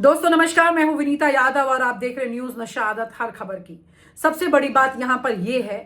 दोस्तों नमस्कार, मैं हूं विनीता यादव और आप देख रहे न्यूज नशा आदत हर खबर की। सबसे बड़ी बात यहां पर यह है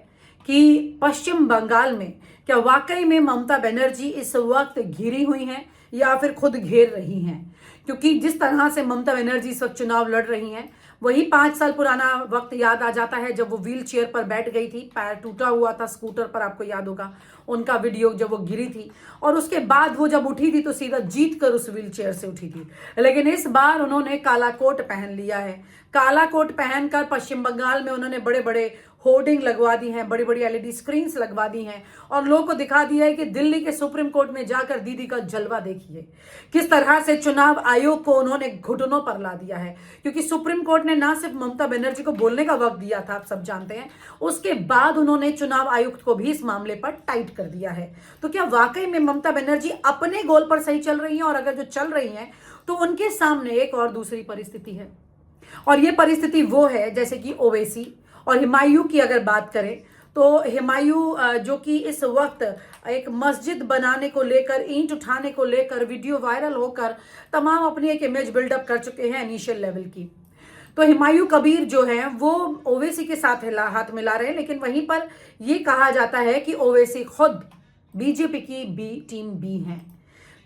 कि पश्चिम बंगाल में क्या वाकई में ममता बनर्जी इस वक्त घिरी हुई हैं या फिर खुद घेर रही हैं। क्योंकि जिस तरह से ममता बनर्जी इस वक्त चुनाव लड़ रही हैं, वही 5 साल पुराना वक्त याद आ जाता है जब वो व्हील चेयर पर बैठ गई थी, पैर टूटा हुआ था स्कूटर पर, आपको याद होगा उनका वीडियो जब वो गिरी थी। और उसके बाद वो जब उठी थी तो सीधा जीत कर उस व्हील चेयर से उठी थी। लेकिन इस बार उन्होंने काला कोट पहन लिया है। काला कोट पहनकर पश्चिम बंगाल में उन्होंने बड़े बड़े होर्डिंग लगवा दी हैं, बड़ी बड़ी एलईडी स्क्रीन्स लगवा दी हैं और लोगों को दिखा दिया है कि दिल्ली के सुप्रीम कोर्ट में जाकर दीदी का जलवा देखिए। किस तरह से चुनाव आयोग को उन्होंने घुटनों पर ला दिया है, क्योंकि सुप्रीम कोर्ट ने ना सिर्फ ममता बनर्जी को बोलने का वक्त दिया था, आप सब जानते हैं, उसके बाद उन्होंने चुनाव आयुक्त को भी इस मामले पर टाइट कर दिया है। तो क्या वाकई में ममता बनर्जी अपने गोल पर सही चल रही हैं? और अगर जो चल रही हैं तो उनके सामने एक और दूसरी परिस्थिति है, और ये परिस्थिति वो है जैसे कि ओवैसी और हुमायूं की अगर बात करें तो हुमायूं जो कि इस वक्त एक मस्जिद बनाने को लेकर, ईंट उठाने को लेकर वीडियो वायरल होकर तमाम अपनी एक इमेज बिल्डअप कर चुके हैं इनिशियल लेवल की। तो हुमायूं कबीर जो है वो ओवैसी के साथ हाथ मिला रहे हैं, लेकिन वहीं पर यह कहा जाता है कि ओवैसी खुद बीजेपी की टीम बी हैं।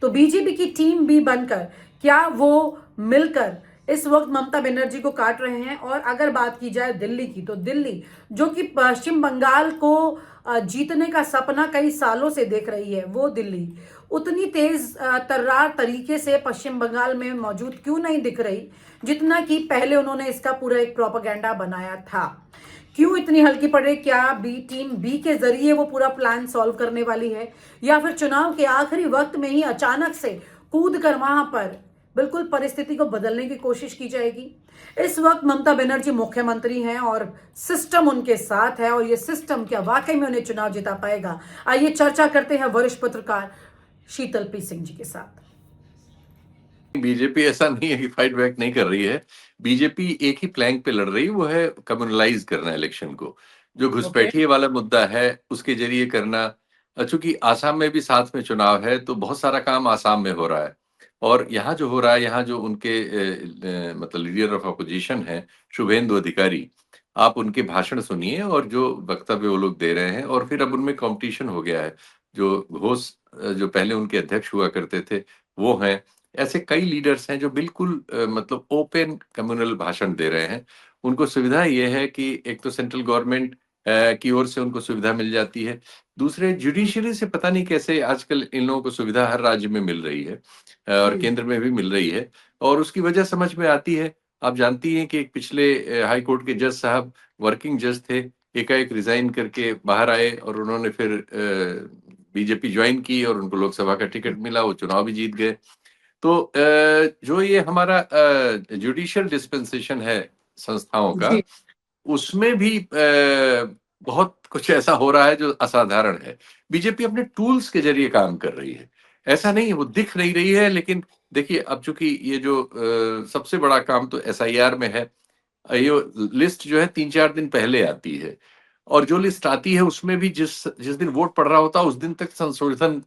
तो बीजेपी की टीम बी बनकर क्या वो मिलकर इस वक्त ममता बनर्जी को काट रहे हैं? और अगर बात की जाए दिल्ली की, तो दिल्ली जो कि पश्चिम बंगाल को जीतने का सपना कई सालों से देख रही है, वो दिल्ली उतनी तेज तर्रार तरीके से पश्चिम बंगाल में मौजूद क्यों नहीं दिख रही जितना कि पहले उन्होंने इसका पूरा एक प्रोपेगेंडा बनाया था? क्यों इतनी हल्की पड़ रही? क्या टीम बी के जरिए वो पूरा प्लान सॉल्व करने वाली है, या फिर चुनाव के आखिरी वक्त में ही अचानक से कूद कर वहां पर बिल्कुल परिस्थिति को बदलने की कोशिश की जाएगी? इस वक्त ममता बनर्जी मुख्यमंत्री हैं और सिस्टम उनके साथ है, और ये सिस्टम क्या वाकई में उन्हें चुनाव जिता पाएगा? आइए चर्चा करते हैं वरिष्ठ पत्रकार शीतल पी सिंह जी के साथ। बीजेपी ऐसा नहीं है कि फाइट बैक नहीं कर रही है। बीजेपी एक ही प्लैंक पे लड़ रही है, वो है कम्युनलाइज करना इलेक्शन को। जो ओके। घुसपैठिए वाला मुद्दा है उसके जरिए करना। चूंकि आसाम में भी साथ में चुनाव है तो बहुत सारा काम आसाम में हो रहा है, और यहाँ जो हो रहा है, यहाँ जो उनके मतलब लीडर ऑफ अपोजिशन है शुभेंदु अधिकारी, आप उनके भाषण सुनिए और जो वक्तव्य वो लोग दे रहे हैं। और फिर अब उनमें कंपटीशन हो गया है। जो घोष जो पहले उनके अध्यक्ष हुआ करते थे वो हैं। ऐसे कई लीडर्स हैं जो बिल्कुल मतलब ओपन कम्युनल भाषण दे रहे हैं। उनको सुविधा ये है कि एक तो सेंट्रल गवर्नमेंट की ओर से उनको सुविधा मिल जाती है। दूसरे जुडिशरी से पता नहीं कैसे आजकल इन लोगों को सुविधा हर राज्य में मिल रही है, और जी। केंद्र में भी मिल रही है। और उसकी वजह समझ में आती है। आप जानती हैं कि एक पिछले हाई कोर्ट के जज साहब वर्किंग जज थे, एकाएक रिजाइन करके बाहर आए और उन्होंने फिर बीजेपी ज्वाइन की और उनको लोकसभा का टिकट मिला, वो चुनाव भी जीत गए। तो जो ये हमारा जुडिशियल डिस्पेंसेशन है संस्थाओं का, जी। उसमें भी बहुत कुछ ऐसा हो रहा है जो असाधारण है। बीजेपी अपने टूल्स के जरिए काम कर रही है, ऐसा नहीं है वो दिख नहीं रही है। लेकिन देखिए, अब चूंकि ये जो सबसे बड़ा काम तो एसआईआर में है, ये लिस्ट जो है 3-4 दिन पहले आती है, और जो लिस्ट आती है उसमें भी जिस जिस दिन वोट पड़ रहा होता है उस दिन तक संशोधन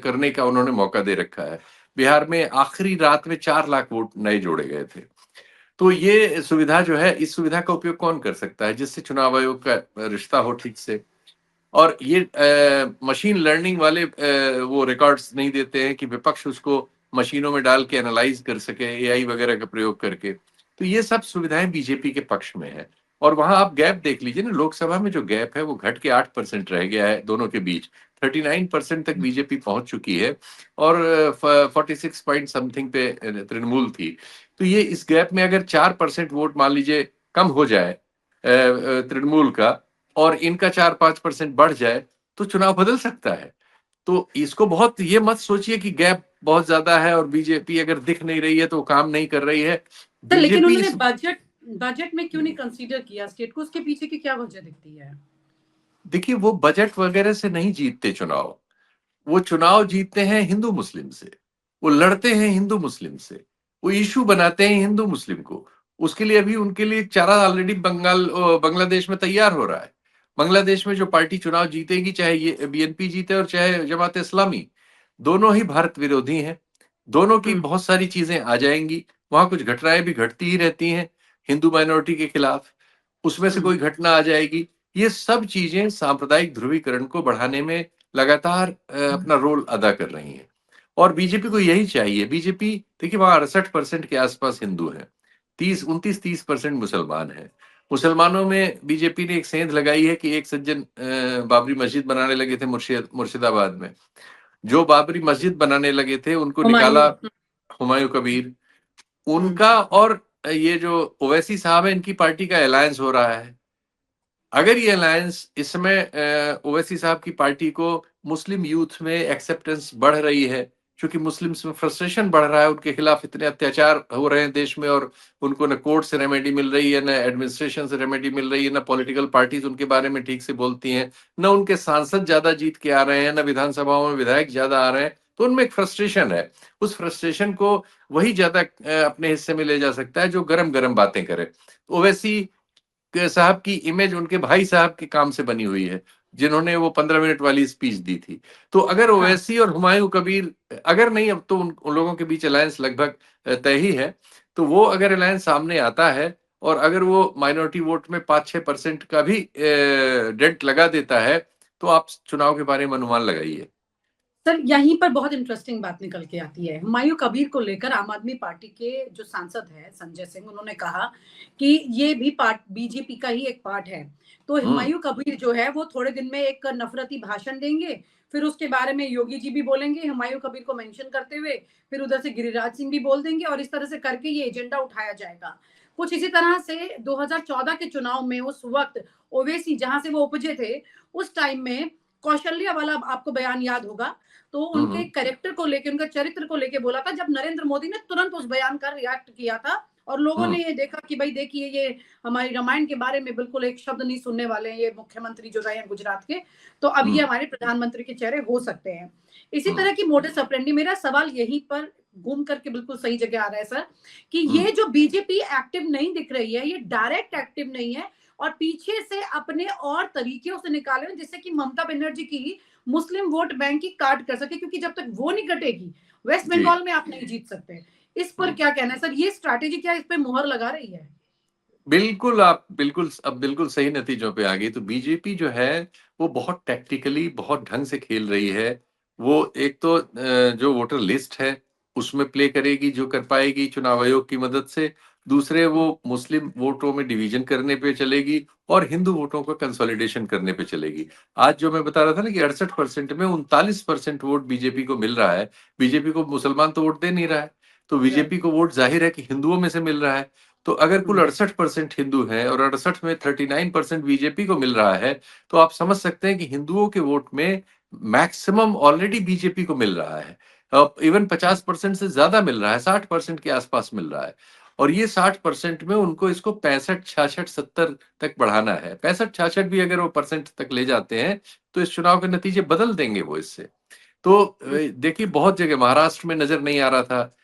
करने का उन्होंने मौका दे रखा है। बिहार में आखिरी रात में 4 लाख वोट नए जोड़े गए थे। तो ये सुविधा जो है, इस सुविधा का उपयोग कौन कर सकता है जिससे चुनाव आयोग का रिश्ता हो ठीक से। और ये मशीन लर्निंग वाले वो रिकॉर्ड्स नहीं देते हैं कि विपक्ष उसको मशीनों में डाल के एनालाइज कर सके एआई वगैरह का प्रयोग करके। तो ये सब सुविधाएं बीजेपी के पक्ष में है। और वहां आप गैप देख लीजिए ना, लोकसभा में जो गैप है वो घट के 8% रह गया है दोनों के बीच। 39% तक बीजेपी पहुंच चुकी है, और 46 पॉइंट समथिंग पे तृणमूल थी। तो ये इस गैप में अगर 4% वोट मान लीजिए कम हो जाए तृणमूल का, और इनका 4-5% बढ़ जाए, तो चुनाव बदल सकता है। तो इसको बहुत ये मत सोचिए कि गैप बहुत ज्यादा है और बीजेपी अगर दिख नहीं रही है तो काम नहीं कर रही है। सर, लेकिन बीजेपी उन्होंने बजट में क्यों नहीं कंसीडर किया स्टेट को? उसके पीछे की क्या वजह दिखती है? देखिए, वो बजट वगैरह से नहीं जीतते चुनाव। वो चुनाव जीतते हैं हिंदू मुस्लिम से। वो लड़ते हैं हिंदू मुस्लिम से। वो इशू बनाते हैं हिंदू मुस्लिम को। उसके लिए अभी उनके लिए चारा ऑलरेडी बांग्लादेश में तैयार हो रहा है। बांग्लादेश में जो पार्टी चुनाव जीतेगी, चाहे ये बीएनपी जीते और चाहे जमात इस्लामी, दोनों ही भारत विरोधी हैं। दोनों की बहुत सारी चीजें आ जाएंगी। वहां कुछ घटनाएं भी घटती ही रहती हैं हिंदू माइनॉरिटी के खिलाफ, उसमें से हम्म। कोई घटना आ जाएगी। ये सब चीजें सांप्रदायिक ध्रुवीकरण को बढ़ाने में लगातार अपना रोल अदा कर रही हैं। और बीजेपी को यही चाहिए। बीजेपी, देखिए, वहां 68% के आसपास हिंदू हैं, 29-30% मुसलमान हैं। मुसलमानों में बीजेपी ने एक सेंध लगाई है कि एक सज्जन बाबरी मस्जिद बनाने लगे थे मुर्शिदाबाद में। जो बाबरी मस्जिद बनाने लगे थे उनको हुमायूं। निकाला हुमायूं कबीर। हम्म। उनका और ये जो ओवैसी साहब है, इनकी पार्टी का अलायंस हो रहा है। अगर ये अलायंस इस समय ओवैसी साहब की पार्टी को मुस्लिम यूथ में एक्सेप्टेंस बढ़ रही है, क्योंकि मुस्लिम्स में फ्रस्ट्रेशन बढ़ रहा है, उनके खिलाफ इतने अत्याचार हो रहे हैं देश में, और उनको न कोर्ट से रेमेडी मिल रही है, न एडमिनिस्ट्रेशन से रेमेडी मिल रही है, न पॉलिटिकल पार्टीज उनके बारे में ठीक से बोलती हैं, न उनके सांसद ज्यादा जीत के आ रहे हैं, न विधानसभाओं में विधायक ज्यादा आ रहे हैं। तो उनमें एक फ्रस्ट्रेशन है। उस फ्रस्ट्रेशन को वही ज्यादा अपने हिस्से में ले जा सकता है जो गरम गरम बातें करे। ओवैसी साहब की इमेज उनके भाई साहब के काम से बनी हुई है, जिन्होंने वो 15 मिनट वाली स्पीच दी थी। तो अगर हाँ। ओवैसी और हुमायूं कबीर, अगर नहीं, अब तो उन लोगों के बीच अलायंस लगभग तय ही है, तो वो अगर अलायंस सामने आता है और अगर वो माइनॉरिटी वोट में 5-6% का भी डेंट लगा देता है, तो आप चुनाव के बारे में अनुमान लगाइए। सर यहीं पर बहुत इंटरेस्टिंग बात निकल के आती है। हुमायूं कबीर को लेकर आम आदमी पार्टी के जो सांसद है संजय सिंह, उन्होंने कहा कि ये भी पार्ट बीजेपी का ही एक पार्ट है। तो हम्म। हुमायूं कबीर जो है वो थोड़े दिन में एक नफरती भाषण देंगे, फिर उसके बारे में योगी जी भी बोलेंगे हुमायूं कबीर को मेंशन करते हुए, फिर उधर से गिरिराज सिंह भी बोल देंगे, और इस तरह से करके ये एजेंडा उठाया जाएगा। कुछ इसी तरह से 2014 के चुनाव में उस वक्त ओवैसी जहां से वो उपजे थे, उस टाइम में कौशल्या वाला आपको बयान याद होगा, तो उनके हम्म। कैरेक्टर को लेके, उनका चरित्र को लेके बोला था, जब नरेंद्र मोदी ने तुरंत उस बयान का रिएक्ट किया था, और लोगों हम्म। ने ये देखा कि भाई देखिए ये हमारी रामायण के बारे में बिल्कुल एक शब्द नहीं सुनने वाले हैं ये मुख्यमंत्री जो रहे हैं गुजरात के, तो अब ये हम्म। हमारे प्रधानमंत्री के चेहरे हो सकते हैं। इसी हम्म। तरह की मोटिस ऑपरेंडी। मेरा सवाल यहीं पर घूम करके बिल्कुल सही जगह आ रहा है सर, कि हम्म। ये जो बीजेपी एक्टिव नहीं दिख रही है, ये डायरेक्ट एक्टिव नहीं है, और पीछे से अपने और तरीकों से निकाले हैं, जिससे कि ममता बनर्जी की मुस्लिम वोट बैंक की काट कर सके, क्योंकि जब तक वो नहीं कटेगी वेस्ट जी। बंगाल में आप नहीं जीत सकते। इस पर हम्म। क्या कहना है सर, ये स्ट्रैटेजी क्या इस पे मुहर लगा रही है? बिल्कुल, आप बिल्कुल अब बिल्कुल सही नतीजों पे आ गई। तो बीजेपी जो है वो बहुत टैक्टिकली बहुत ढंग से खेल रही है। वो एक तो जो वोटर लिस्ट है उसमें प्ले करेगी जो कर पाएगी चुनाव आयोग की मदद से। दूसरे वो मुस्लिम वोटों में डिवीजन करने पे चलेगी और हिंदू वोटों का कंसोलिडेशन करने पे चलेगी। आज जो मैं बता रहा था ना कि 68% में 39% वोट बीजेपी को मिल रहा है। बीजेपी को मुसलमान तो वोट दे नहीं रहा है, तो राइट। बीजेपी को वोट जाहिर है कि हिंदुओं में से मिल रहा है। तो अगर कुल 68% हिंदू हैं और 68 में 39% बीजेपी को मिल रहा है, तो आप समझ सकते हैं कि हिंदुओं के वोट में मैक्सिमम ऑलरेडी बीजेपी को मिल रहा है। इवन 50% से ज्यादा मिल रहा है, 60% के आसपास मिल रहा है। और ये 60% में उनको इसको 65, 66, 70 तक बढ़ाना है। 65, 66 भी अगर वो परसेंट तक ले जाते हैं तो इस चुनाव के नतीजे बदल देंगे वो इससे। तो देखिए, बहुत जगह महाराष्ट्र में नजर नहीं आ रहा था,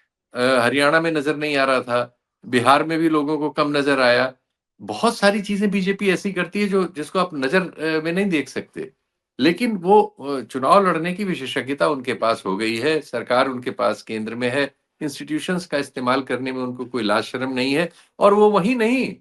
हरियाणा में नजर नहीं आ रहा था, बिहार में भी लोगों को कम नजर आया। बहुत सारी चीजें बीजेपी ऐसी करती है जो जिसको आप नजर में नहीं देख सकते। लेकिन वो चुनाव लड़ने की विशेषज्ञता उनके पास हो गई है, सरकार उनके पास केंद्र में है, इंस्टीट्यूशंस का इस्तेमाल करने में उनको कोई लाज शर्म नहीं है। और वो वही नहीं,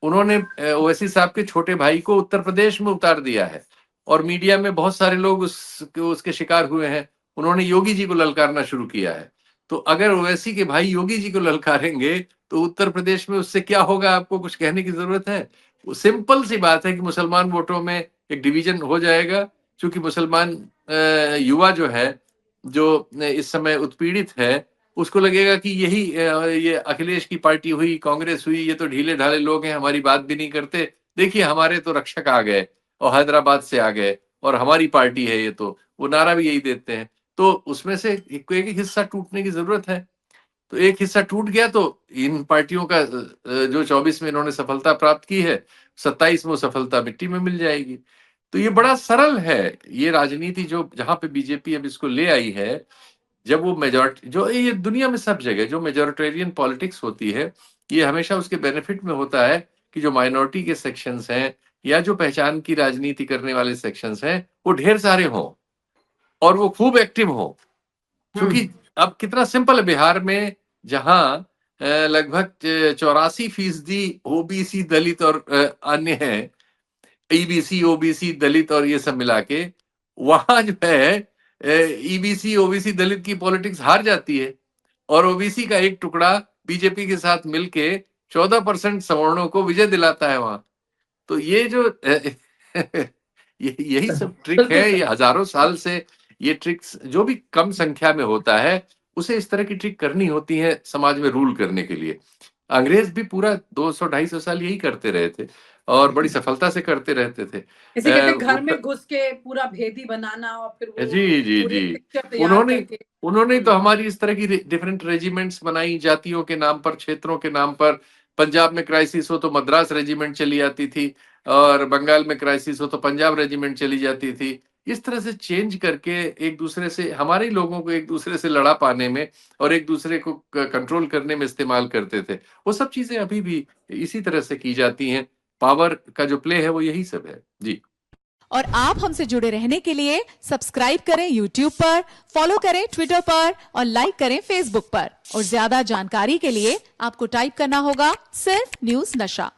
उन्होंने ओवैसी साहब के छोटे भाई को उत्तर प्रदेश में उतार दिया है और मीडिया में बहुत सारे लोग उसके शिकार हुए हैं। उन्होंने योगी जी को ललकारना शुरू किया है। तो अगर ओवैसी के भाई योगी जी को ललकारेंगे तो उत्तर प्रदेश में उससे क्या होगा, आपको कुछ कहने की जरूरत है? वो सिंपल सी बात है कि मुसलमान वोटों में एक डिवीजन हो जाएगा, क्योंकि मुसलमान युवा जो है, जो इस समय उत्पीड़ित है, उसको लगेगा कि यही ये अखिलेश की पार्टी हुई, कांग्रेस हुई, ये तो ढीले ढाले लोग हैं, हमारी बात भी नहीं करते। देखिए हमारे तो रक्षक आ गए और हैदराबाद से आ गए और हमारी पार्टी है ये, तो वो नारा भी यही देते हैं। तो उसमें से एक एक हिस्सा टूटने की जरूरत है। तो एक हिस्सा टूट गया तो इन पार्टियों का जो 24 में इन्होंने सफलता प्राप्त की है, 27 में वो सफलता मिट्टी में मिल जाएगी। तो ये बड़ा सरल है, ये राजनीति जो जहां पे बीजेपी अब इसको ले आई है। जब वो मेजॉरिटी, जो ये दुनिया में सब जगह जो मेजोरिटेरियन पॉलिटिक्स होती है, ये हमेशा उसके बेनिफिट में होता है कि जो माइनॉरिटी के सेक्शंस हैं या जो पहचान की राजनीति करने वाले सेक्शंस हैं वो ढेर सारे हों और वो खूब एक्टिव हों। हम्म। क्योंकि अब कितना सिंपल है बिहार में, जहां लगभग 84% ओबीसी दलित और अन्य हैं, ईबीसी ओबीसी दलित और ये सब मिला के, वहां जो है ईबीसी ओबीसी दलित की पॉलिटिक्स हार जाती है और ओबीसी का एक टुकड़ा बीजेपी के साथ मिलके 14% सवर्णों को विजय दिलाता है वहां। तो ये जो यही सब ट्रिक बिल्कुल है, ये सही। हजारों साल से ये ट्रिक्स जो भी कम संख्या में होता है उसे इस तरह की ट्रिक करनी होती है समाज में रूल करने के लिए। अंग्रेज भी पूरा 200-250 साल यही करते रहे थे और बड़ी सफलता से करते रहते थे। इसे कहते हैं घर में उत्तर घुस के पूरा भेदी बनाना और फिर वो जी, जी, पूरी एक जी। पिक्चर तैयार उन्होंने करके। उन्होंने तो हमारी इस तरह की डिफरेंट रेजिमेंट्स बनाई, जातियों के नाम पर, क्षेत्रों के नाम पर। पंजाब में क्राइसिस हो तो मद्रास रेजिमेंट चली आती थी और बंगाल में क्राइसिस हो तो पंजाब रेजिमेंट चली जाती थी। इस तरह से चेंज करके एक दूसरे से हमारे ही लोगों को एक दूसरे से लड़ा पाने में और एक दूसरे को कंट्रोल करने में इस्तेमाल करते थे। वो सब चीजें अभी भी इसी तरह से की जाती हैं। पावर का जो प्ले है वो यही सब है। जी। और आप हमसे जुड़े रहने के लिए सब्सक्राइब करें YouTube पर, फॉलो करें ट्विटर पर और लाइक करें Facebook पर। और ज्यादा जानकारी के लिए आपको टाइप करना होगा सिर्फ न्यूज नशा।